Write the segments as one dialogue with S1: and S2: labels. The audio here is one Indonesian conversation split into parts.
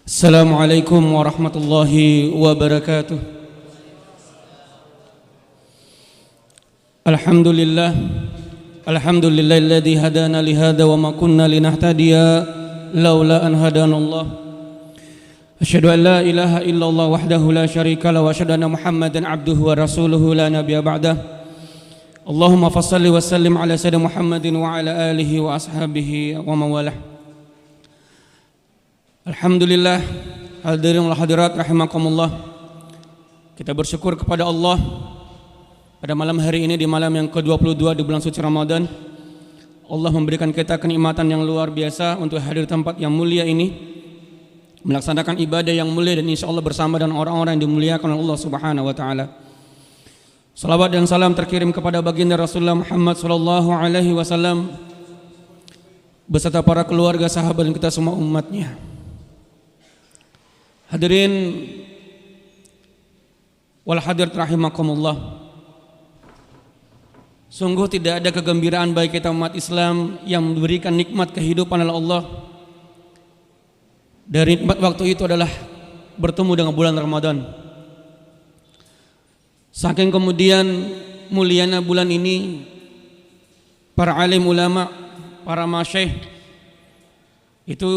S1: Assalamualaikum warahmatullahi wabarakatuh. Alhamdulillahilladzi hadana lihada wa ma kunna linahtadiya laula an hadanallah. Asyhadu an la ilaha illallah wahdahu la syarika lahu wa asyhadu anna Muhammadan abduhu wa rasuluhu la nabiyya ba'dah. Allahumma fassalli wa sallim ala sayyidina Muhammadin wa ala alihi wa ashabihi wa mawalah. Alhamdulillah, hadirin wal hadirat rahimakumullah. Kita bersyukur kepada Allah pada malam hari ini, di malam yang ke-22 di bulan suci Ramadan. Allah memberikan kita kenikmatan yang luar biasa untuk hadir di tempat yang mulia ini, melaksanakan ibadah yang mulia, dan insyaallah bersama dengan orang-orang yang dimuliakan oleh Allah Subhanahu wa taala. Salawat dan salam terkirim kepada baginda Rasulullah Muhammad sallallahu alaihi wasallam beserta para keluarga, sahabat, dan kita semua umatnya. Hadirin wal hadirat rahimakumullah. Sungguh tidak ada kegembiraan bagi kita umat Islam yang memberikan nikmat kehidupan oleh Allah. Dari nikmat waktu itu adalah bertemu dengan bulan Ramadan. Saking kemudian mulianya bulan ini, para alim ulama, para masyayikh itu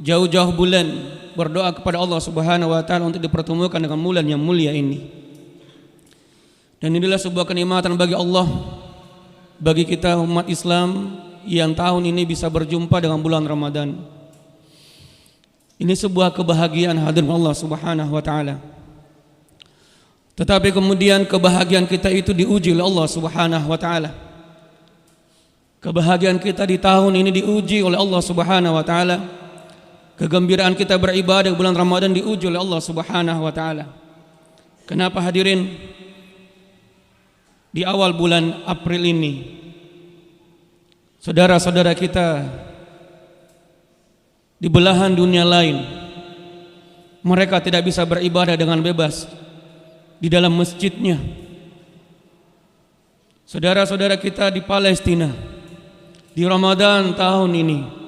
S1: jauh-jauh bulan berdoa kepada Allah Subhanahu wa taala untuk dipertemukan dengan bulan yang mulia ini. Dan inilah sebuah kenikmatan bagi Allah, bagi kita umat Islam yang tahun ini bisa berjumpa dengan bulan Ramadan. Ini sebuah kebahagiaan hadirin Allah Subhanahu wa taala. Tetapi kemudian kebahagiaan kita itu diuji oleh Allah Subhanahu wa taala. Kebahagiaan kita di tahun ini diuji oleh Allah Subhanahu wa taala. Kegembiraan kita beribadah di bulan Ramadan diuji oleh Allah Subhanahu wa taala. Kenapa hadirin? Di awal bulan April ini, saudara-saudara kita di belahan dunia lain, mereka tidak bisa beribadah dengan bebas di dalam masjidnya. Saudara-saudara kita di Palestina di Ramadan tahun ini,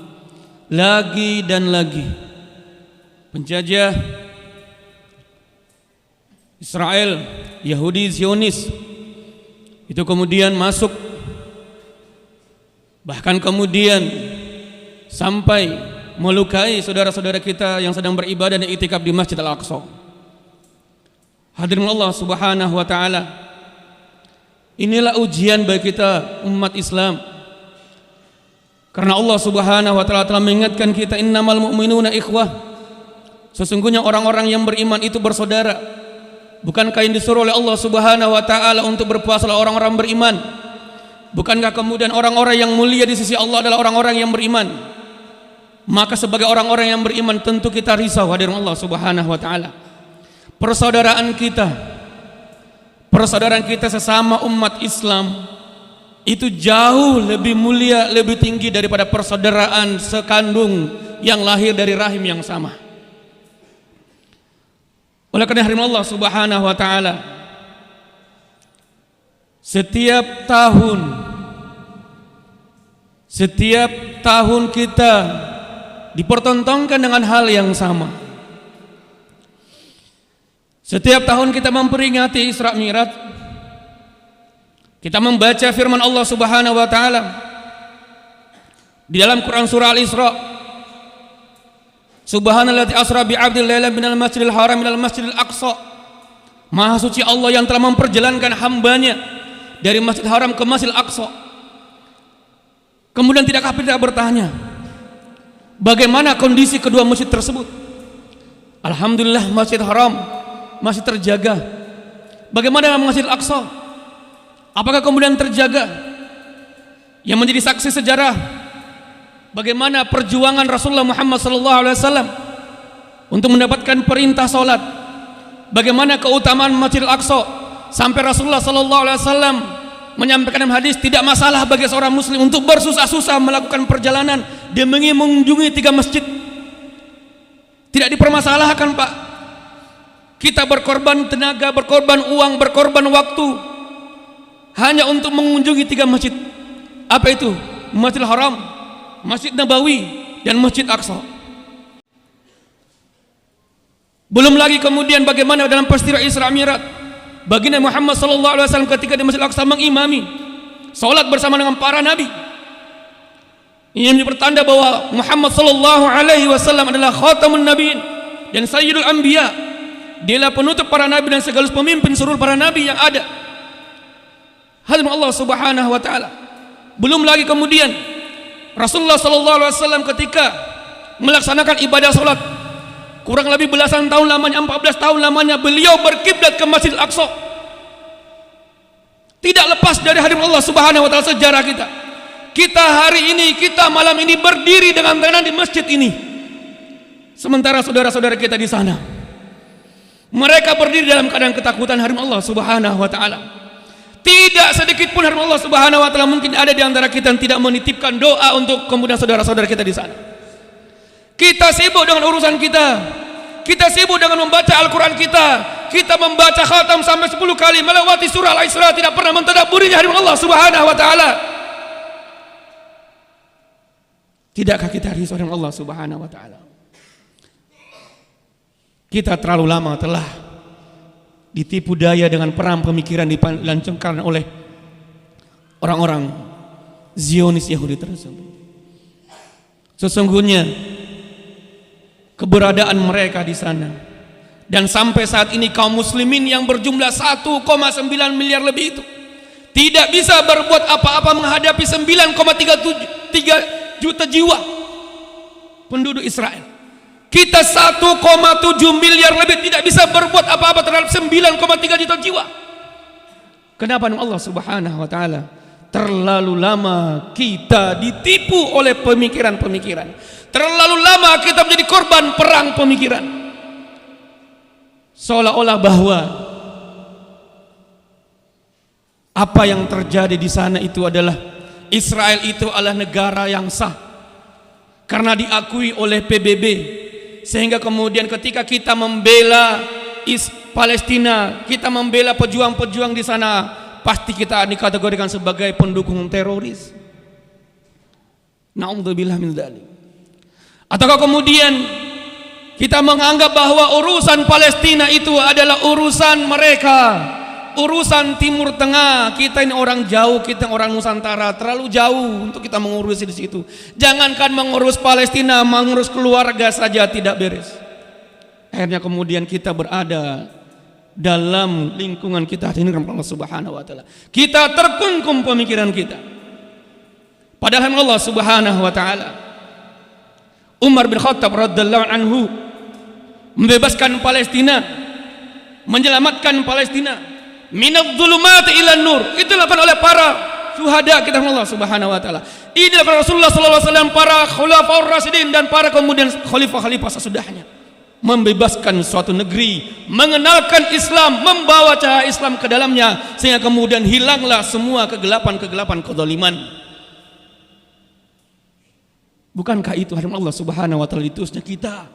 S1: lagi dan lagi penjajah Israel, Yahudi Zionis itu kemudian masuk, bahkan kemudian sampai melukai saudara-saudara kita yang sedang beribadah dan iktikaf di Masjid Al-Aqsa. Hadirin Allah Subhanahu wa taala, inilah ujian bagi kita umat Islam. Karena Allah Subhanahu wa taala telah mengingatkan kita, innamal mu'minuna ikhwah. Sesungguhnya orang-orang yang beriman itu bersaudara. Bukankah yang disuruh oleh Allah Subhanahu wa taala untuk berpuasa oleh orang-orang beriman? Bukankah kemudian orang-orang yang mulia di sisi Allah adalah orang-orang yang beriman? Maka sebagai orang-orang yang beriman tentu kita risau hadirin Allah Subhanahu wa taala. Persaudaraan kita sesama umat Islam itu jauh lebih mulia, lebih tinggi daripada persaudaraan sekandung yang lahir dari rahim yang sama. Oleh karena hadirin Allah Subhanahu wa taala, setiap tahun kita dipertontonkan dengan hal yang sama. Setiap tahun kita memperingati Isra Mi'raj. Kita membaca firman Allah Subhanahu wa taala di dalam Quran surah Al-Isra, Subhanalladzi asra bi 'abdil lailan minal masjidil haram minal masjidil aqsa. Maha suci Allah yang telah memperjalankan hambanya dari Masjid Haram ke Masjidil Aqsa. Kemudian tidakkah kita bertanya, bagaimana kondisi kedua masjid tersebut? Alhamdulillah Masjid Haram masih terjaga. Bagaimana dengan Masjidil Aqsa? Apakah kemudian terjaga? Yang menjadi saksi sejarah bagaimana perjuangan Rasulullah Muhammad SAW untuk mendapatkan perintah salat. Bagaimana keutamaan Masjidil Aqsa sampai Rasulullah SAW menyampaikan dalam hadis, tidak masalah bagi seorang muslim untuk bersusah-susah melakukan perjalanan demi mengunjungi 3 masjid. Tidak dipermasalahkan, Pak. Kita berkorban tenaga, berkorban uang, berkorban waktu hanya untuk mengunjungi 3 masjid. Apa itu? Masjidil Haram, Masjid Nabawi, dan Masjid Aqsa. Belum lagi kemudian bagaimana dalam peristiwa Isra Mi'raj, baginda Muhammad sallallahu alaihi wasallam ketika di Masjidil Aqsa mengimami salat bersama dengan para nabi. Ini menjadi pertanda bahwa Muhammad sallallahu alaihi wasallam adalah khatamun nabiyyin dan sayyidul anbiya. Dialah penutup para nabi dan segala pemimpin seluruh para nabi yang ada. Hadirin Allah Subhanahu wa taala. Belum lagi kemudian Rasulullah sallallahu alaihi wasallam ketika melaksanakan ibadah salat kurang lebih belasan tahun lamanya, 14 tahun lamanya beliau berkiblat ke Masjidil Aqsa. Tidak lepas dari hadirin Allah Subhanahu wa taala sejarah kita. Kita hari ini, kita malam ini berdiri dengan tenang di masjid ini. Sementara saudara-saudara kita di sana, mereka berdiri dalam keadaan ketakutan hadirin Allah Subhanahu wa taala. Tidak sedikit pun hadirin Allah Subhanahu wa taala mungkin ada di antara kita yang tidak menitipkan doa untuk kemudian saudara-saudara kita di sana. Kita sibuk dengan urusan kita. Kita sibuk dengan membaca Al-Quran kita. Kita membaca khatam sampai 10 kali melewati surah Al-Isra, tidak pernah mentadabburinya hadirin Allah Subhanahu wa taala. Tidakkah kita risau dengan Allah Subhanahu wa taala? Kita terlalu lama telah ditipu daya dengan perang pemikiran dilancengkan oleh orang-orang Zionis Yahudi tersebut. Sesungguhnya keberadaan mereka di sana dan sampai saat ini kaum muslimin yang berjumlah 1,9 miliar lebih itu tidak bisa berbuat apa-apa menghadapi 9,3 juta jiwa penduduk Israel. Kita 1,7 miliar lebih tidak bisa berbuat apa-apa terhadap 9,3 juta jiwa. Kenapa Allah Subhanahu wa taala? Terlalu lama kita ditipu oleh pemikiran-pemikiran. Terlalu lama kita menjadi korban perang pemikiran. Seolah-olah bahwa apa yang terjadi di sana itu adalah Israel itu adalah negara yang sah karena diakui oleh PBB, sehingga kemudian ketika kita membela Palestina, kita membela pejuang-pejuang di sana, pasti kita dikategorikan sebagai pendukung teroris. Na'udzubillah min dzalik. Ataukah kemudian kita menganggap bahwa urusan Palestina itu adalah urusan mereka, urusan Timur Tengah. Kita ini orang jauh, kita orang Nusantara, terlalu jauh untuk kita mengurusi di situ. Jangankan mengurus Palestina, mengurus keluarga saja tidak beres. Akhirnya kemudian kita berada dalam lingkungan kita ini Allah Subhanahu wa taala. Kita terkungkung pemikiran kita. Padahal Allah Subhanahu wa taala, Umar bin Khattab radhiyallahu anhu membebaskan Palestina, menyelamatkan Palestina minadz zulumati ilan nur. Itu dilakukan oleh para syuhada kita Allah Subhanahu wa taala. Ini dilakukan Rasulullah sallallahu alaihi wasallam, para khulafaur rasyidin dan para kemudian khalifah-khalifah sesudahnya. Membebaskan suatu negeri, mengenalkan Islam, membawa cahaya Islam ke dalamnya, sehingga kemudian hilanglah semua kegelapan-kegelapan kezaliman. Bukankah itu hadirin Allah Subhanahu wa taala diutusnya kita?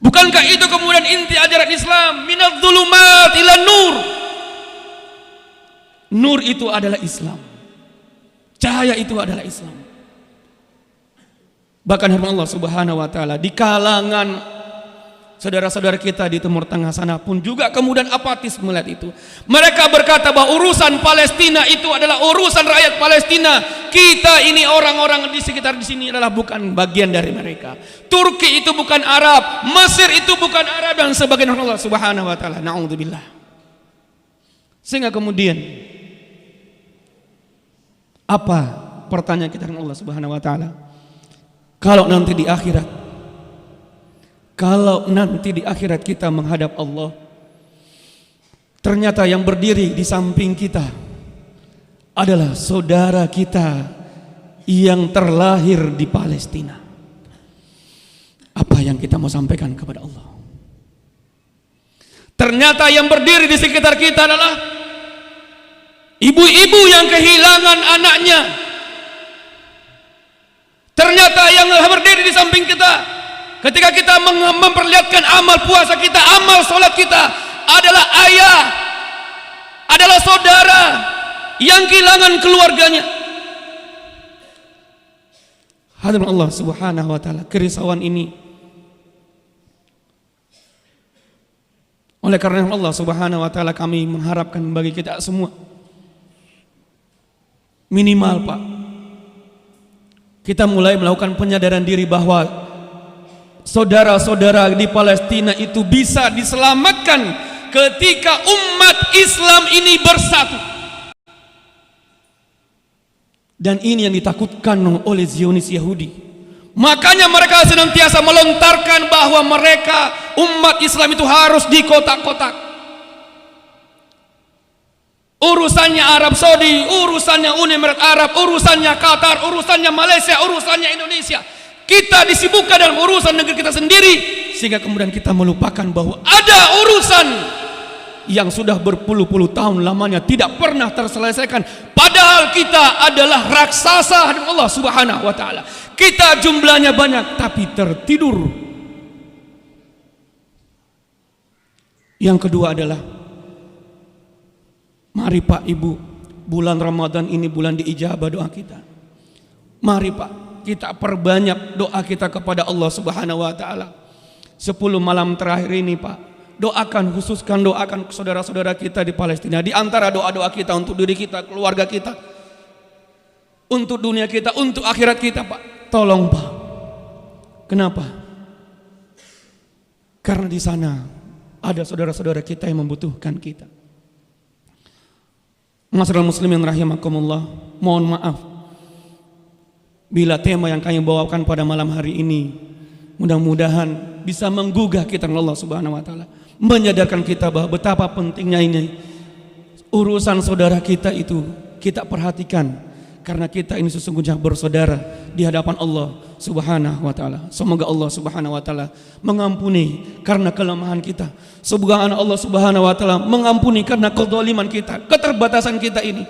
S1: Bukankah itu kemudian inti ajaran Islam, minadz zulumat ilan nur? Nur itu adalah Islam. Cahaya itu adalah Islam. Bahkan hadirin Allah Subhanahu wa taala di kalangan saudara-saudara kita di Timur Tengah sana pun juga kemudian apatis melihat itu. Mereka berkata bahwa urusan Palestina itu adalah urusan rakyat Palestina. Kita ini orang-orang di sekitar di sini adalah bukan bagian dari mereka. Turki itu bukan Arab, Mesir itu bukan Arab dan sebagainya. Allah Subhanahu wa taala. Na'udzubillah. Sehingga kemudian apa pertanyaan kita dengan Allah Subhanahu wa taala? Kalau nanti di akhirat, kalau nanti di akhirat kita menghadap Allah, ternyata yang berdiri di samping kita adalah saudara kita yang terlahir di Palestina. Apa yang kita mau sampaikan kepada Allah? Ternyata yang berdiri di sekitar kita adalah ibu-ibu yang kehilangan anaknya. Ternyata yang berdiri di samping kita ketika kita memperlihatkan amal puasa kita, amal sholat kita adalah ayah, adalah saudara yang kehilangan keluarganya. Hadirin Allah Subhanahu wa taala, kerisauan ini Oleh karena Allah Subhanahu wa taala kami mengharapkan bagi kita semua minimal Pak, kita mulai melakukan penyadaran diri bahwa saudara-saudara di Palestina itu bisa diselamatkan ketika umat Islam ini bersatu. Dan ini yang ditakutkan oleh Zionis Yahudi. Makanya mereka senantiasa melontarkan bahwa mereka umat Islam itu harus di kotak-kotak. Urusannya Arab Saudi, urusannya Uni Emirat Arab, urusannya Qatar, urusannya Malaysia, urusannya Indonesia. Kita disibukkan dalam urusan negeri kita sendiri, sehingga kemudian kita melupakan bahwa ada urusan yang sudah berpuluh-puluh tahun lamanya tidak pernah terselesaikan. Padahal kita adalah raksasa hadapan Allah Subhanahu wa taala. Kita jumlahnya banyak tapi tertidur. Yang kedua adalah, mari Pak Ibu, bulan Ramadan ini bulan diijabah doa kita. Mari Pak, kita perbanyak doa kita kepada Allah Subhanahu wa taala. 10 malam terakhir ini Pak, doakan, khususkan doakan saudara-saudara kita di Palestina. Di antara doa-doa kita untuk diri kita, keluarga kita, untuk dunia kita, untuk akhirat kita Pak. Tolong Pak. Kenapa? Karena di sana ada saudara-saudara kita yang membutuhkan kita. Masyarakat muslimin rahimakumullah, mohon maaf bila tema yang kami bawakan pada malam hari ini mudah-mudahan bisa menggugah kita dengan Allah Subhanahu wa taala, menyadarkan kita bahwa betapa pentingnya ini urusan saudara kita itu kita perhatikan, karena kita ini sesungguhnya bersaudara di hadapan Allah Subhanahu wa taala. Semoga Allah Subhanahu wa taala mengampuni karena kelemahan kita. Semoga Allah Subhanahu wa taala mengampuni karena kezaliman kita, keterbatasan kita ini.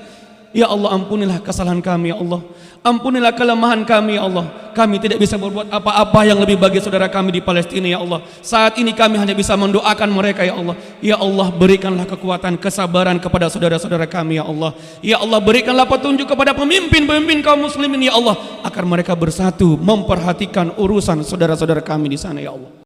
S1: Ya Allah, ampunilah kesalahan kami ya Allah. Ampunilah kelemahan kami ya Allah. Kami tidak bisa berbuat apa-apa yang lebih bagi saudara kami di Palestina ya Allah. Saat ini kami hanya bisa mendoakan mereka ya Allah. Ya Allah, berikanlah kekuatan, kesabaran kepada saudara-saudara kami ya Allah. Ya Allah, berikanlah petunjuk kepada pemimpin-pemimpin kaum muslimin ya Allah, agar mereka bersatu memperhatikan urusan saudara-saudara kami di sana ya Allah.